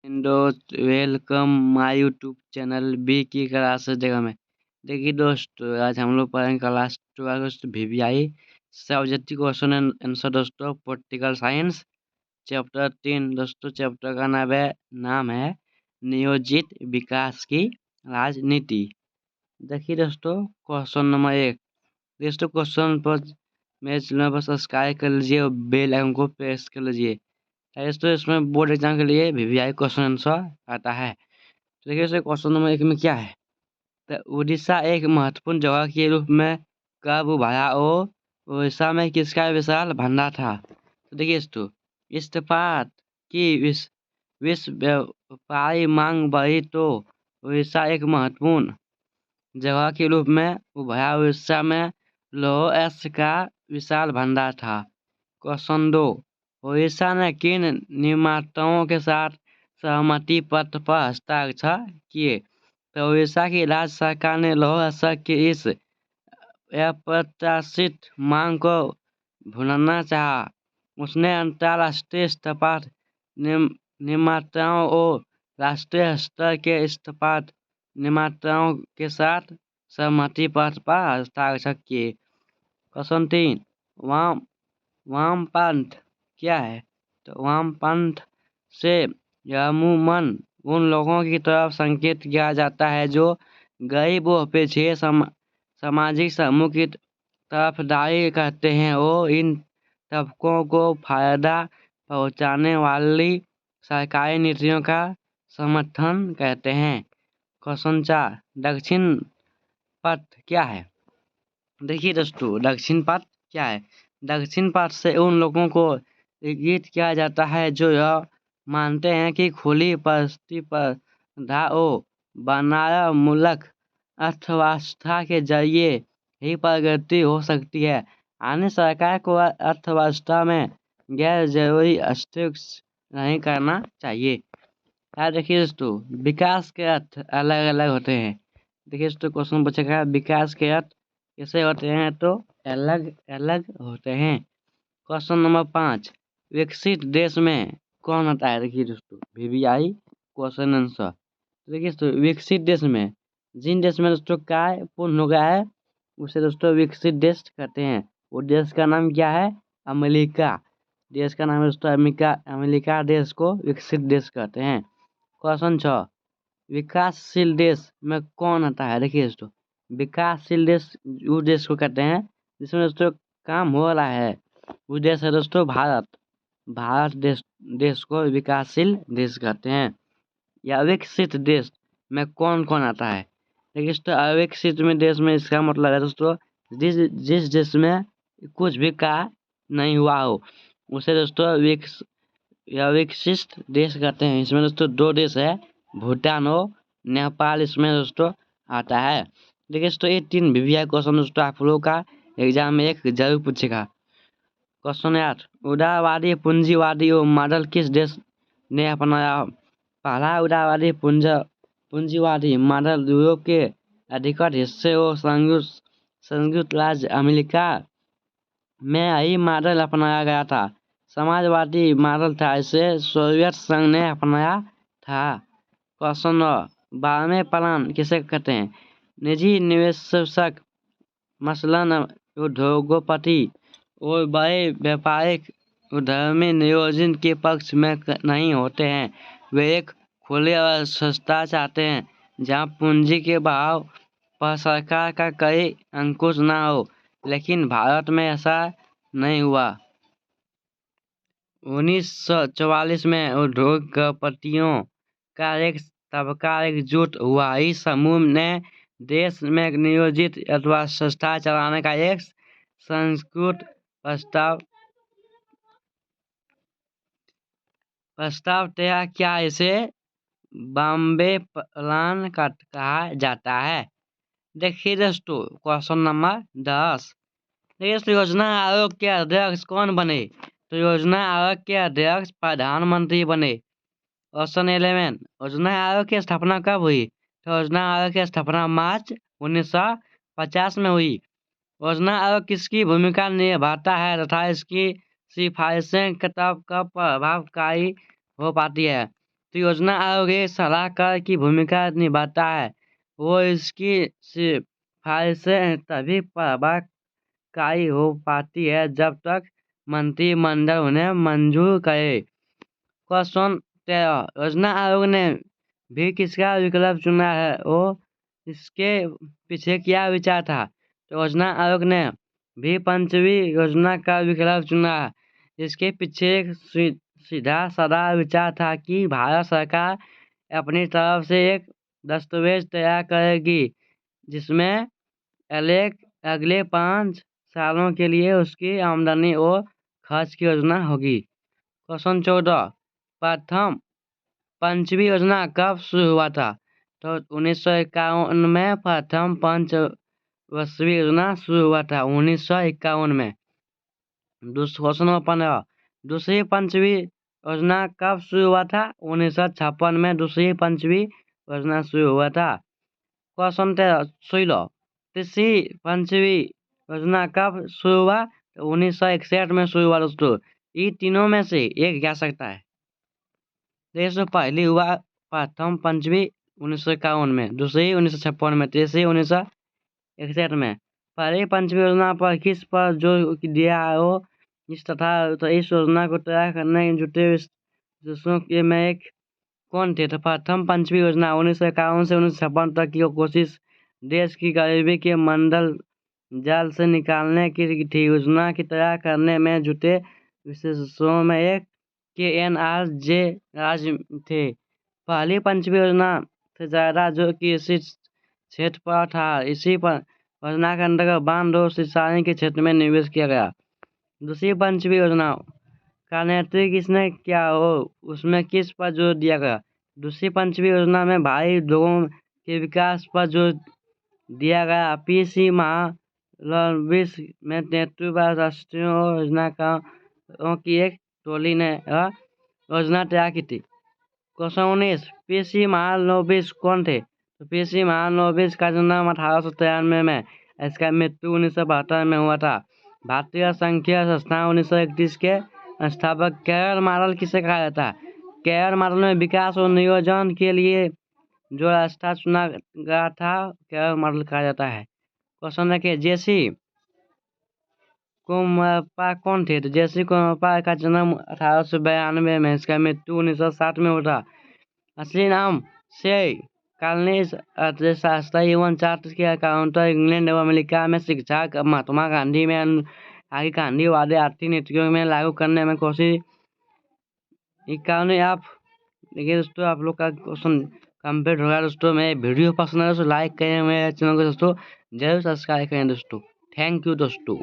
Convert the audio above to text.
दोस्त welcome my YouTube channel B की class जगह में। देखिए दोस्तों, आज हम लोग पढ़ेंगे class 12 VVI subjective question and answer दोस्तों, पॉलिटिकल साइंस चैप्टर 3 दोस्तों। चैप्टर का नाम है नियोजित विकास की राजनीति। देखिए दोस्तों, क्वेश्चन नंबर 1 दोस्तों। क्वेश्चन पर मेरे चैनल पर सब्सक्राइब कर लीजिए और बेल आइकन को प्रेस कर लीजिए। दोस्तों, इसमें बोर्ड एग्जाम के लिए VVI क्वेश्चन आंसर आता है। तो देखिए दोस्तों, क्वेश्चन नंबर 1 में क्या है। तो उड़ीसा एक महत्वपूर्ण जगह के रूप में कब उभरा और उड़ीसा में किसका विशाल भंडार था। तो देखिए दोस्तों, इस्पात की विश्व व्यापारी मांग बढ़ी तो उड़ीसा एक महत्वपूर्ण जगह के रूप में उभरा। उड़ीसा में लौह अयस्क का विशाल भंडार था। क्वेश्चन 2, उड़ीसा ने किन निर्माताओं के साथ सहमति पत्र पर हस्ताक्षर किए। तो उड़ीसा की राज्य सरकार ने लौह अयस्क की इस अप्रत्याशित मांग को भुनाना चाहा। उसने अंतर्राष्ट्रीय इस्पात निर्माताओं और राष्ट्रीय स्तर के इस्पात निर्माताओं के साथ सहमति पत्र पर हस्ताक्षर किए। क्वेश्चन 3, वामपंथ क्या है। तो वामपंथ से अमूमन उन लोगों की तरफ संकेत किया जाता है जो गरीब व पिछड़े सामाजिक समूह की तरफदारी करते हैं और इन तबकों को फायदा पहुंचाने वाली सरकारी नीतियों का समर्थन करते हैं। क्वेश्चन 4, दक्षिण पथ क्या है। देखिए दोस्तों, दक्षिण पथ क्या है। दक्षिण पथ से उन लोगों को इंगित किया जाता है जो यह मानते हैं कि खुली प्रतिस्पर्धा और बनायामूलक अर्थव्यवस्था के जरिए ही प्रगति हो सकती है। अन्य सरकार को अर्थव्यवस्था में गैर जरूरी हस्तक्षेप नहीं करना चाहिए। यार देखिए दोस्तों, विकास के अर्थ अलग अलग होते हैं। देखिए दोस्तों, क्वेश्चन पूछेगा विकास के अर्थ कैसे होते हैं, तो अलग अलग होते हैं। क्वेश्चन नंबर 5, विकसित देश में कौन आता है। देखिए दोस्तों, VVI क्वेश्चन आंसर। देखिए दोस्तों, विकसित देश में जिन देश में दोस्तों काय पूर्ण हो गया है उसे दोस्तों विकसित देश कहते हैं। वो देश का नाम क्या है, अमेरिका। देश का नाम है दोस्तों अमेरिका देश को विकसित देश कहते हैं। क्वेश्चन 6, विकासशील देश में कौन आता है। देखिए दोस्तों, विकासशील देश उस देश को कहते हैं जिसमें दोस्तों काम हो रहा है। वो देश है दोस्तों भारत। भारत देश को विकासशील देश कहते हैं। या विकसित देश में कौन कौन आता है। देखिए दोस्तों, अविकसित में देश में इसका मतलब है दोस्तों जिस देश में कुछ भी कार्य नहीं हुआ हो उसे दोस्तों विकसित देश कहते हैं। इसमें दोस्तों 2 देश है, भूटान और नेपाल इसमें दोस्तों आता है। देखिए दोस्तों, ये 3 VVI क्वेश्चन दोस्तों आप लोगों का एग्जाम में एक जरूर पूछेगा। क्वेश्चन 8, उदारवादी पूंजीवादी मॉडल किस देश ने अपनाया। पहला उदारवादी पूंजीवादी मॉडल यूरोप के अधिकतर हिस्से और संयुक्त राज्य अमेरिका में यही मॉडल अपनाया गया था। समाजवादी मॉडल था, इसे सोवियत संघ ने अपनाया था। क्वेश्चन 9, 12वें प्लान किसे कहते हैं। निजी निवेशक मसलन उद्योगपति और बड़े व्यापारिक उद्यमी नियोजन के पक्ष में नहीं होते हैं। वे एक खुले और सस्ता चाहते हैं जहां पूंजी के बहाव पर सरकार का कोई अंकुश ना हो। लेकिन भारत में ऐसा नहीं हुआ। 1944 में उद्योगपतियों का एक तबका एकजुट हुआ। इस समूह ने देश में नियोजित अथवा संस्था चलाने का एक संस्कृत प्रस्ताव तैयार किया। इसे बॉम्बे प्लान कहा जाता है। देखिए दोस्तों, क्वेश्चन नंबर 10, देखिए योजना आयोग के अध्यक्ष कौन बने। तो योजना आयोग के अध्यक्ष प्रधानमंत्री बने। क्वेश्चन 11, योजना आयोग की स्थापना कब हुई। तो योजना आयोग की स्थापना मार्च 1950 में हुई। योजना आयोग किसकी भूमिका निभाता है तथा इसकी सिफारिशें कब प्रभावकारी हो पाती है। तो योजना आयोग एक सलाहकार की भूमिका निभाता है। वो इसकी सिफारिशें तभी प्रभावकारी हो पाती है जब तक मंत्रिमंडल उन्हें मंजूर करे। क्वेश्चन 13, योजना आयोग ने भी किसका विकल्प चुना है और इसके पीछे क्या विचार था? तो योजना आयोग ने भी पंचवी योजना का विकल्प चुना है। इसके पीछे एक सीधा साधा विचार था कि भारत सरकार अपनी तरफ से एक दस्तावेज तैयार करेगी जिसमें अगले 5 सालों के लिए उसकी आमदनी और खर्च की योजना होगी। क्वेश्चन 14, प्रथम पंचवी योजना कब शुरू हुआ था? तो 1951 में प्रथम पंचवर्षीय योजना शुरू हुआ था 1951 में। क्वेश्चन नंबर 15, दूसरी पंचवी योजना कब शुरू हुआ था? 1956 में दूसरी पंचवी योजना शुरू हुआ था। क्वेश्चन 16, तीसरी पंचवी योजना कब शुरू हुआ? 1961 में शुरू हुआ दोस्तों। ये तीनों में से एक जा सकता है। दोस्तों पहली हुआ प्रथम पंचवी 1951 में, दूसरी 1956 में, तीसरी 1961 में। पहली पंचवी योजना पर किस पर जोर दिया हो इस योजना को तैयार करने जुटे देशों के में एक कौन थे? तो प्रथम पंचवी योजना 1951 से 1956 तक की कोशिश देश की गरीबी के मंडल जाल से निकालने की थी। योजना की तैयार करने में जुटे विशेषज्ञों में एक KNRJ राज थे। पहली पंचवी योजना से ज्यादा जो कि इसी क्षेत्र पर था। इसी पर योजना के अंतर्गत बांध और सिंचाई के क्षेत्र में निवेश किया गया। दूसरी पंचवी योजना का नेतृत्व किसने किया हो उसमें किस पर जोर दिया गया? दूसरी पंचवी योजना में भारी उद्योगों के विकास पर जोर दिया गया। PC महालनोबिस में नेतृत्व राष्ट्रीय योजनाकारों की एक टोली ने योजना तैयार की थी। क्वेश्चन 19, PC महालनोबिस कौन थे? तो PC महालनोबिस का जन्म 1893 में, इसका मृत्यु 1972 में हुआ था। भारतीय संघीय संस्थान 1931 के संस्थापक। कैरियर मॉडल किसे कहा जाता है? कैरियर मॉडल में विकास और नियोजन के लिए जो रास्ता चुना गया था कैरियर मॉडल कहा जाता है। क्वेश्चन देखिए, JC कुमरप्पा कौन थे? तो JC कुमरप्पा का जन्म 1892 में, इसका मृत्यु 1960 में हुआ था। असली नाम से कॉलनीज अर्थशास्त्री एवं छात्र के काउंटर इंग्लैंड एवं अमेरिका में शिक्षक महात्मा गांधी में आगे गांधीवादी आर्थिक नीतियों में लागू करने में कोशिश। आप देखिए दोस्तों, आप लोग का क्वेश्चन कंप्लीट होगा दोस्तों। मेरे वीडियो पसंद है दोस्तों लाइक करें, मेरे चैनल को दोस्तों जरूर सब्सक्राइब करें दोस्तों। थैंक यू दोस्तों।